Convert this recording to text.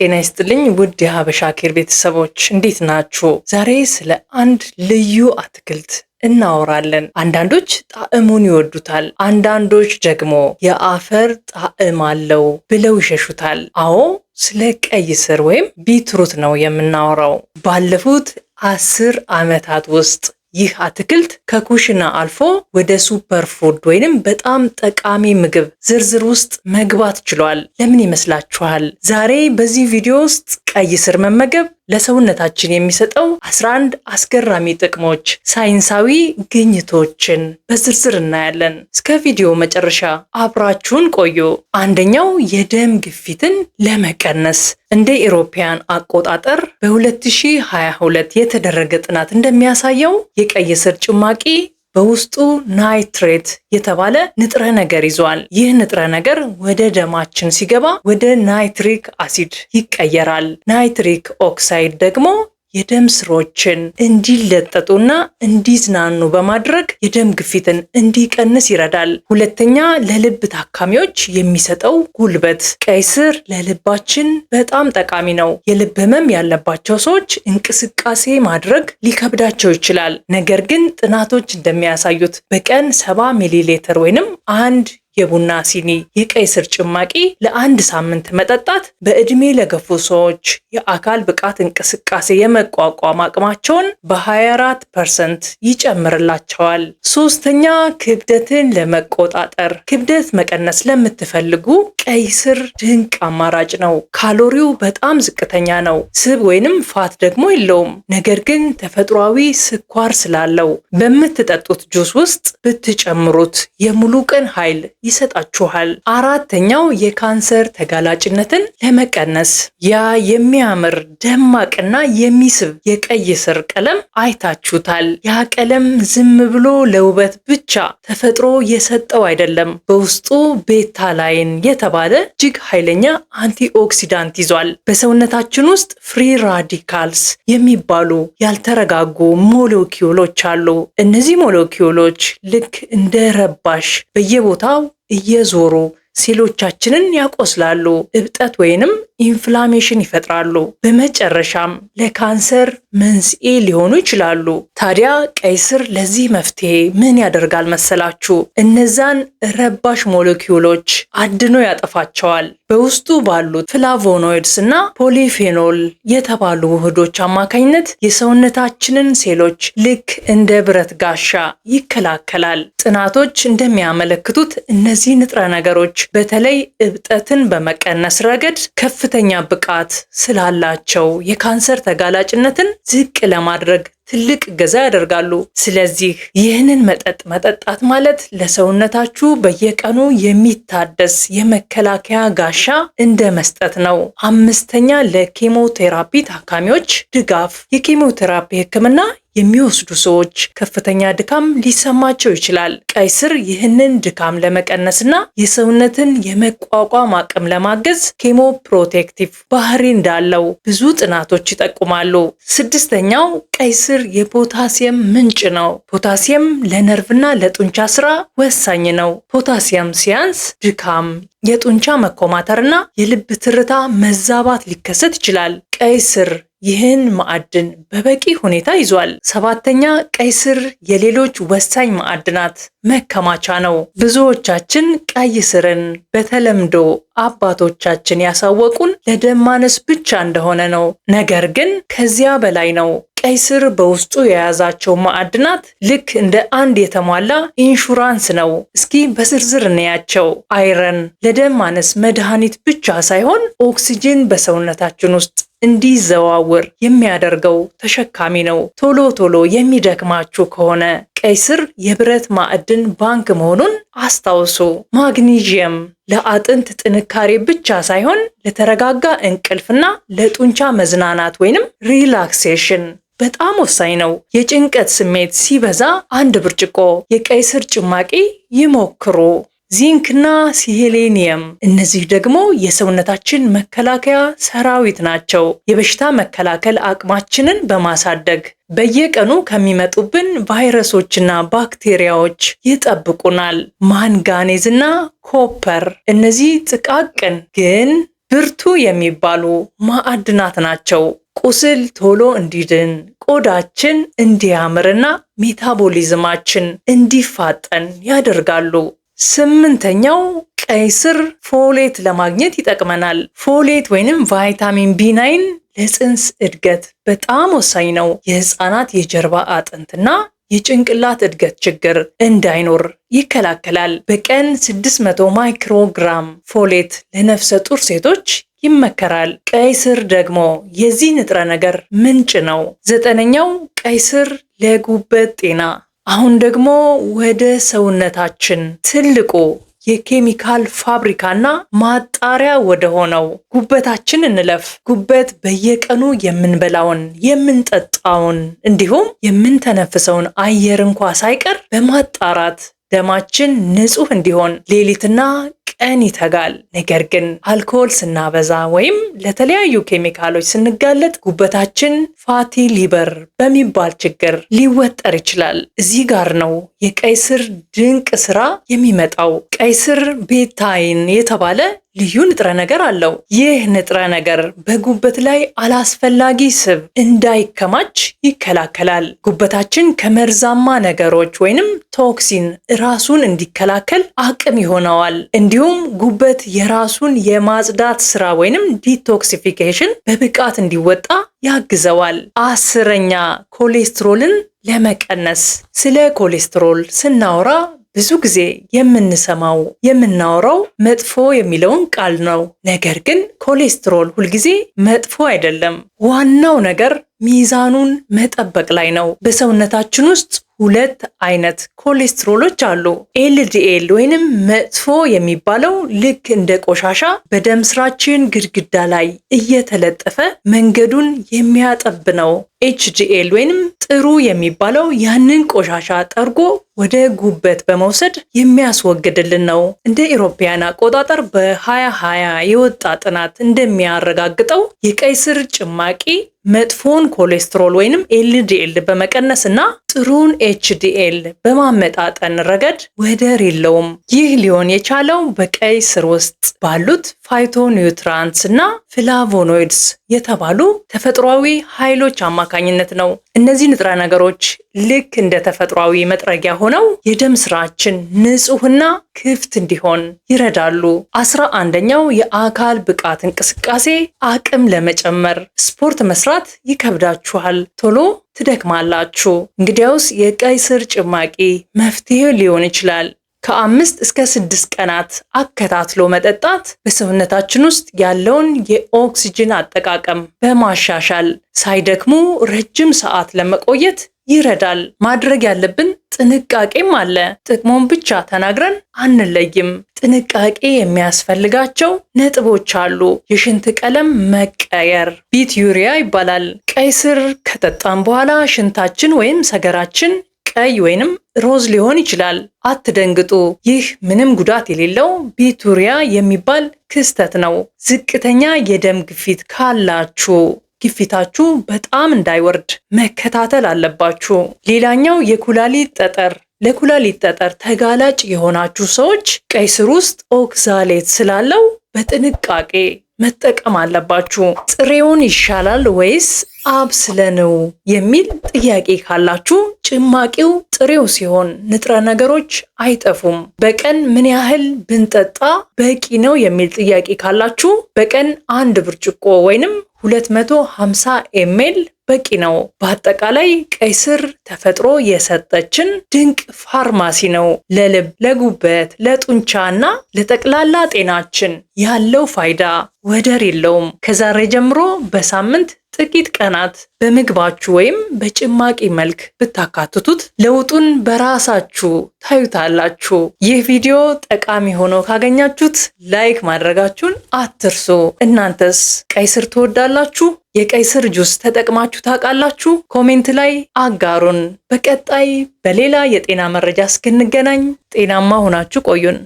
ጤና ይስጥልኝ ውድ የሀበሻ ኬር ቤተሰቦች እንዴት ናችሁ? ዛሬ ስለ አንድ ልዩ አትክልት እናወራለን። አንዳንዶች ጣዕሙን ይወዱታል፣ አንዳንዶች ደግሞ የአፈር ጣዕም አለው ብለው ይሸሹታል። አዎ ስለ ቀይ ስር ወይም ቢትሩት ነው የምናወራው። ባለፉት 10 ዓመታት ውስጥ ይህ አትክልት ከኩሽና አልፎ ወደ ሱፐር ፉድ ወይንም በጣም ጠቃሚ ምግብ ዝርዝር ውስጥ መግባት ችሏል። ለምን ይመስላችኋል? ዛሬ በዚህ ቪዲዮ ውስጥ ቀይ ስር መመገብ ለሰውነታችን የሚሰጠው 11 አስገራሚ ጥቅሞች፣ ሳይንሳዊ ግኝቶችን በዝርዝር እናያለን። እስከ ቪዲዮ መጨረሻ አብራችሁን ቆዩ። አንደኛው የደም ግፊትን ለመቀነስ እንደ ኢሮፒያን አቆጣጠር በ2022 የተደረገ ጥናት እንደሚያሳየው የቀይ ስር ጭማቂ በውስጡ ናይትሬት የተባለ ንጥረ ነገር ይዟል። ይህ ንጥረ ነገር ወደ ደማችን ሲገባ ወደ ናይትሪክ አሲድ ይቀየራል። ናይትሪክ ኦክሳይድ ደግሞ የደም ስሮችን እንዲለጠጡና እንዲዝናኑ በማድረግ የደም ግፊትን እንዲቀንስ ይረዳል። ሁለተኛ፣ ለልብ ታካሚዎች የሚሰጠው ጉልበት። ቀይ ስር ለልባችን በጣም ጠቃሚ ነው። የልብ ህመም ያለባቸው ሰዎች እንቅስቃሴ ማድረግ ሊከብዳቸው ይችላል። ነገር ግን ጥናቶች እንደሚያሳዩት በቀን 70 ሚሊ ሊትር ወይንም 1 የቡና ሲኒ የቀይ ስር ጭማቂ ለ1 ሳምንት መጠጣት በእድሜ ለገፉ ሰዎች የአካል ብቃት እንቅስቃሴ የመቋቋም አቅማቸውን በ24% ይጨምርላቸዋል። ሶስተኛ፣ ክብደትን ለመቆጣጠር። ክብደት መቀነስ ለምትፈልጉ ቀይ ስር ድንቅ አማራጭ ነው። ካሎሪው በጣም ዝቅተኛ ነው። ስብ ወይንም ፋት ደግሞ የለውም። ነገር ግን ተፈጥሯዊ ስኳር ስላለው በምትጠጡት ጁስ ውስጥ ብትጨምሩት የሙሉ ቀን ኃይል ይሰጣችኋል። አራተኛው፣ የካንሰር ተጋላጭነትን ለመቀነስ። ያ የሚያምር ደማቅና የሚስብ የቀይ ስር ቀለም አይታችሁታል። ያ ቀለም ዝም ብሎ ለውበት ብቻ ተፈጥሮ የሰጠው አይደለም። በውስጡ ቤታላይን የተባለ እጅግ ኃይለኛ አንቲኦክሲዳንት ይዟል። በሰውነታችን ውስጥ ፍሪ ራዲካልስ የሚባሉ ያልተረጋጉ ሞለኪውሎች አሉ። እነዚህ ሞለኪውሎች ልክ እንደ ረባሽ በየቦታው እየዞሩ ሴሎቻችንን ያቆስላሉ፣ እብጠት ወይንም ኢንፍላሜሽን ይፈጥራሉ። በመጨረሻም ለካንሰር መንስኤ ሊሆኑ ይችላሉ። ታዲያ ቀይ ስር ለዚህ መፍትሄ ምን ያደርጋል መሰላችሁ? እነዛን ረባሽ ሞለኪውሎች አድኖ ያጠፋቸዋል። በውስጡ ባሉት ፍላቮኖይድስ እና ፖሊፌኖል የተባሉ ውህዶች አማካኝነት የሰውነታችንን ሴሎች ልክ እንደ ብረት ጋሻ ይከላከላል። ጥናቶች እንደሚያመለክቱት እነዚህ ንጥረ ነገሮች በተለይ እብጠትን በመቀነስ ረገድ ከፍተኛ ብቃት ስላላቸው የካንሰር ተጋላጭነትን ዝቅ ለማድረግ ትልቅ ገዛ ያደርጋሉ። ስለዚህ ይህንን መጠጥ መጠጣት ማለት ለሰውነታችሁ በየቀኑ የሚታደስ የመከላከያ ጋሻ እንደ መስጠት ነው። አምስተኛ፣ ለኬሞቴራፒ ታካሚዎች ድጋፍ። የኬሞቴራፒ ሕክምና የሚወስዱ ሰዎች ከፍተኛ ድካም ሊሰማቸው ይችላል። ቀይ ስር ይህንን ድካም ለመቀነስና የሰውነትን የመቋቋም አቅም ለማገዝ ኬሞ ፕሮቴክቲቭ ባህሪ እንዳለው ብዙ ጥናቶች ይጠቁማሉ። ስድስተኛው፣ ቀይ ስር የፖታሲየም ምንጭ ነው። ፖታሲየም ለነርቭና ለጡንቻ ስራ ወሳኝ ነው። ፖታሲየም ሲያንስ ድካም፣ የጡንቻ መኮማተርና የልብ ትርታ መዛባት ሊከሰት ይችላል። ቀይ ስር ይህን ማዕድን በበቂ ሁኔታ ይዟል። ሰባተኛ፣ ቀይ ስር የሌሎች ወሳኝ ማዕድናት መከማቻ ነው። ብዙዎቻችን ቀይ ስርን በተለምዶ አባቶቻችን ያሳወቁን ለደም ማነስ ብቻ እንደሆነ ነው። ነገር ግን ከዚያ በላይ ነው። ቀይ ስር በውስጡ የያዛቸው ማዕድናት ልክ እንደ አንድ የተሟላ ኢንሹራንስ ነው። እስኪ በዝርዝር እንያቸው። አይረን ለደም ማነስ መድኃኒት ብቻ ሳይሆን ኦክሲጅን በሰውነታችን ውስጥ እንዲዘዋወር የሚያደርገው ተሸካሚ ነው። ቶሎ ቶሎ የሚደክማችሁ ከሆነ ቀይ ስር የብረት ማዕድን ባንክ መሆኑን አስታውሱ። ማግኒዥየም ለአጥንት ጥንካሬ ብቻ ሳይሆን ለተረጋጋ እንቅልፍና ለጡንቻ መዝናናት ወይንም ሪላክሴሽን በጣም ወሳኝ ነው። የጭንቀት ስሜት ሲበዛ 1 ብርጭቆ የቀይ ስር ጭማቂ ይሞክሩ። ዚንክና ሲሌኒየም፣ እነዚህ ደግሞ የሰውነታችን መከላከያ ሰራዊት ናቸው። የበሽታ መከላከል አቅማችንን በማሳደግ በየቀኑ ከሚመጡብን ቫይረሶችና ባክቴሪያዎች ይጠብቁናል። ማንጋኔዝና ኮፐር፣ እነዚህ ጥቃቅን ግን ብርቱ የሚባሉ ማዕድናት ናቸው። ቁስል ቶሎ እንዲድን፣ ቆዳችን እንዲያምርና ሜታቦሊዝማችን እንዲፋጠን ያደርጋሉ። 8ኛው ቀይ ስር ፎሌት ለማግኘት ይጠቅመናል። ፎሌት ወይንም ቫይታሚን ቢ9 ለጽንስ እድገት በጣም ወሳኝ ነው። የህፃናት የጀርባ አጥንትና የጭንቅላት እድገት ችግር እንዳይኖር ይከላከላል። በቀን 600 ማይክሮግራም ፎሌት ለነፍሰ ጡር ሴቶች ይመከራል። ቀይ ስር ደግሞ የዚህ ንጥረ ነገር ምንጭ ነው። 9ኛው ቀይ ስር ለጉበት ጤና። አሁን ደግሞ ወደ ሰውነታችን ትልቁ የኬሚካል ፋብሪካና ማጣሪያ ወደ ሆነው ጉበታችን እንለፍ። ጉበት በየቀኑ የምንበላውን፣ የምንጠጣውን እንዲሁም የምንተነፍሰውን አየር እንኳ ሳይቀር በማጣራት ደማችን ንጹህ እንዲሆን ሌሊትና ቀን ይተጋል። ነገር ግን አልኮል ስናበዛ ወይም ለተለያዩ ኬሚካሎች ስንጋለጥ ጉበታችን ፋቲ ሊቨር በሚባል ችግር ሊወጠር ይችላል። እዚህ ጋር ነው የቀይ ስር ድንቅ ስራ የሚመጣው። ቀይ ስር ቤታይን የተባለ ልዩ ንጥረ ነገር አለው። ይህ ንጥረ ነገር በጉበት ላይ አላስፈላጊ ስብ እንዳይከማች ይከላከላል። ጉበታችን ከመርዛማ ነገሮች ወይንም ቶክሲን ራሱን እንዲከላከል አቅም ይሆነዋል። እንዲሁም ጉበት የራሱን የማጽዳት ስራ ወይንም ዲቶክሲፊኬሽን በብቃት እንዲወጣ ያግዘዋል። 10ኛ ኮሌስትሮልን ለመቀነስ። ስለ ኮሌስትሮል ስናወራ ብዙ ጊዜ የምናወራው መጥፎ የሚለውን ቃል ነው። ነገር ግን ኮሌስትሮል ሁልጊዜ መጥፎ አይደለም። ዋናው ነገር ሚዛኑን መጠበቅ ላይ ነው። በሰውነታችን ውስጥ 2 አይነት ኮሌስትሮሎች አሉ። ኤልዲኤል ወይንም መጥፎ የሚባለው ልክ እንደ ቆሻሻ በደም ስራችን ግድግዳ ላይ እየተለጠፈ መንገዱን የሚያጠብ ነው። ኤችዲኤል ወይንም ጥሩ የሚባለው ያንን ቆሻሻ ጠርጎ ወደ ጉበት በመውሰድ የሚያስወግድልን ነው። እንደ ኢሮፓያን አቆጣጠር በ2020 የወጣ ጥናት እንደሚያረጋግጠው የቀይ ስር ጭማቂ መጥፎን ኮሌስትሮል ወይንም ኤልዲኤል በመቀነስ እና ጥሩን ኤችዲኤል በማመጣጠን ረገድ ወደር የለውም። ይህ ሊሆን የቻለው በቀይ ስር ውስጥ ባሉት ፋይቶኒውትራንትስ እና ፍላቮኖይድስ የተባሉ ተፈጥሯዊ ኃይሎች አማካኝነት ነው። እነዚህ ንጥረ ነገሮች ልክ እንደ ተፈጥሯዊ መጥረጊያ ሆነው የደም ስራችን ንጹህና ክፍት እንዲሆን ይረዳሉ። 11ኛው የአካል ብቃት እንቅስቃሴ አቅም ለመጨመር። ስፖርት መስራት ይከብዳችኋል፣ ቶሎ ትደክማላችሁ። እንግዲያውስ የቀይ ስር ጭማቂ መፍትሄ ሊሆን ይችላል። ከ5 እስከ 6 ቀናት አከታትሎ መጠጣት በሰውነታችን ውስጥ ያለውን የኦክሲጅን አጠቃቀም በማሻሻል ሳይደክሙ ረጅም ሰዓት ለመቆየት ይረዳል። ማድረግ ያለብን ጥንቃቄም አለ። ጥቅሙን ብቻ ተናግረን አንለይም። ጥንቃቄ የሚያስፈልጋቸው ነጥቦች አሉ። የሽንት ቀለም መቀየር ቢትዩሪያ ይባላል። ቀይ ስር ከጠጣን በኋላ ሽንታችን ወይም ሰገራችን ቀይ ወይንም ሮዝ ሊሆን ይችላል። አትደንግጡ። ይህ ምንም ጉዳት የሌለው ቢቱሪያ የሚባል ክስተት ነው። ዝቅተኛ የደም ግፊት ካላችሁ ግፊታችሁ በጣም እንዳይወርድ መከታተል አለባችሁ። ሌላኛው የኩላሊት ጠጠር። ለኩላሊት ጠጠር ተጋላጭ የሆናችሁ ሰዎች ቀይ ስር ውስጥ ኦክዛሌት ስላለው በጥንቃቄ መጠቀም አለባችሁ። ጥሬውን ይሻላል ወይስ አብስለነው የሚል ጥያቄ ካላችሁ ጭማቂው ጥሬው ሲሆን ንጥረ ነገሮች አይጠፉም። በቀን ምን ያህል ብንጠጣ በቂ ነው የሚል ጥያቄ ካላችሁ በቀን 1 ብርጭቆ ወይንም 250 ኤምኤል በቂ ነው። በአጠቃላይ ቀይ ስር ተፈጥሮ የሰጠችን ድንቅ ፋርማሲ ነው። ለልብ፣ ለጉበት፣ ለጡንቻና ለጠቅላላ ጤናችን ያለው ፋይዳ ወደር የለውም። ከዛሬ ጀምሮ በሳምንት ጥቂት ቀናት በምግባችሁ ወይም በጭማቂ መልክ ብታካትቱት ለውጡን በራሳችሁ ታዩታላችሁ። ይህ ቪዲዮ ጠቃሚ ሆኖ ካገኛችሁት ላይክ ማድረጋችሁን አትርሱ። እናንተስ ቀይ ስር ትወዳላችሁ? የቀይ ስር ጁስ ተጠቅማችሁ ታውቃላችሁ? ኮሜንት ላይ አጋሩን። በቀጣይ በሌላ የጤና መረጃ እስክንገናኝ ጤናማ ሆናችሁ ቆዩን።